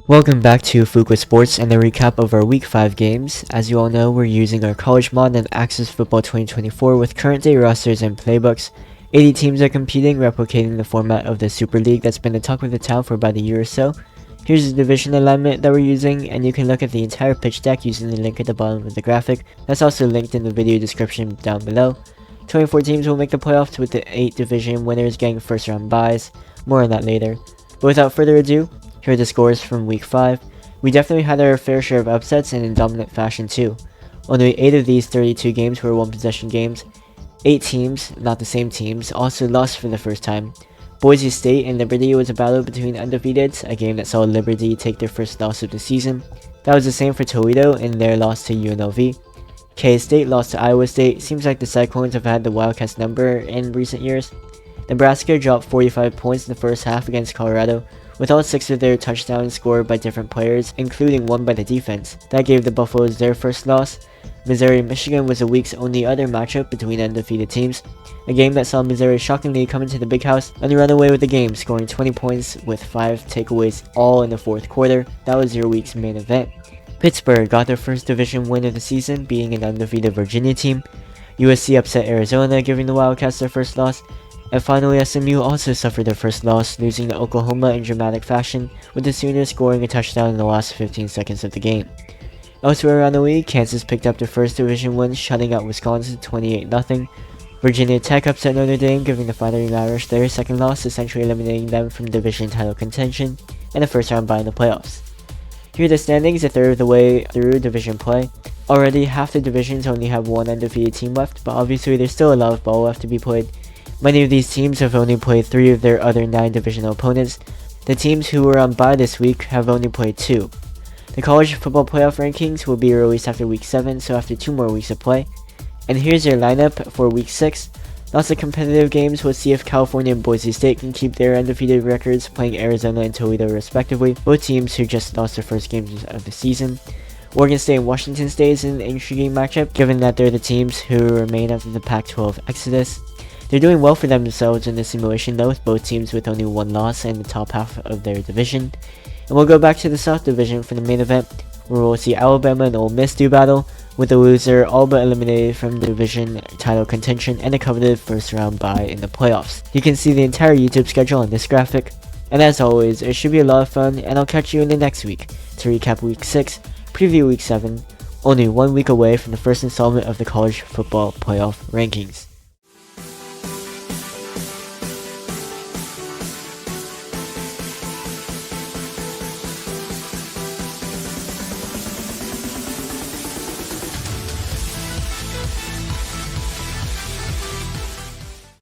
Welcome back to Fuqua Sports and a recap of our Week 5 games. As you all know, we're using our college mod and Access Football 2024 with current day rosters and playbooks. 80 teams are competing, replicating the format of the Super League that's been the talk of the town for about a year or so. Here's the division alignment that we're using, and you can look at the entire pitch deck using the link at the bottom of the graphic. That's also linked in the video description down below. 24 teams will make the playoffs, with the 8 division winners getting first round byes. More on that later. But without further ado, here are the scores from Week 5. We definitely had our fair share of upsets and in dominant fashion too. Only 8 of these 32 games were one possession games. 8 teams, not the same teams, also lost for the first time. Boise State and Liberty was a battle between undefeateds, a game that saw Liberty take their first loss of the season. That was the same for Toledo in their loss to UNLV. K-State lost to Iowa State. Seems like the Cyclones have had the Wildcats number in recent years. Nebraska dropped 45 points in the first half against Colorado, with all 6 of their touchdowns scored by different players, including one by the defense. That gave the Buffaloes their first loss. Missouri-Michigan was the week's only other matchup between undefeated teams, a game that saw Missouri shockingly come into the big house and run away with the game, scoring 20 points with 5 takeaways all in the fourth quarter. That was your week's main event. Pittsburgh got their first division win of the season, beating an undefeated Virginia team. USC upset Arizona, giving the Wildcats their first loss. And finally, SMU also suffered their first loss, losing to Oklahoma in dramatic fashion, with the Sooners scoring a touchdown in the last 15 seconds of the game. Elsewhere around the league, Kansas picked up their first division win, shutting out Wisconsin 28-0. Virginia Tech upset Notre Dame, giving the Fighting Irish their second loss, essentially eliminating them from division title contention and a first round bye in the playoffs. Here are the standings a third of the way through division play. Already, half the divisions only have one undefeated team left, but obviously there's still a lot of ball left to be played. Many of these teams have only played 3 of their other 9 divisional opponents. The teams who were on bye this week have only played 2. The college football playoff rankings will be released after week 7, so after 2 more weeks of play. And here's your lineup for week 6. Lots of competitive games. We'll see if California and Boise State can keep their undefeated records, playing Arizona and Toledo respectively, both teams who just lost their first games of the season. Oregon State and Washington State is an intriguing matchup, given that they're the teams who remain after the Pac-12 exodus. They're doing well for themselves in the simulation though, with both teams with only 1 loss in the top half of their division. And we'll go back to the South Division for the main event, where we'll see Alabama and Ole Miss do battle, with the loser all but eliminated from the division title contention and a coveted first round bye in the playoffs. You can see the entire YouTube schedule on this graphic. And as always, it should be a lot of fun, and I'll catch you in the next week to recap week 6, preview week 7, only 1 week away from the first installment of the college football playoff rankings.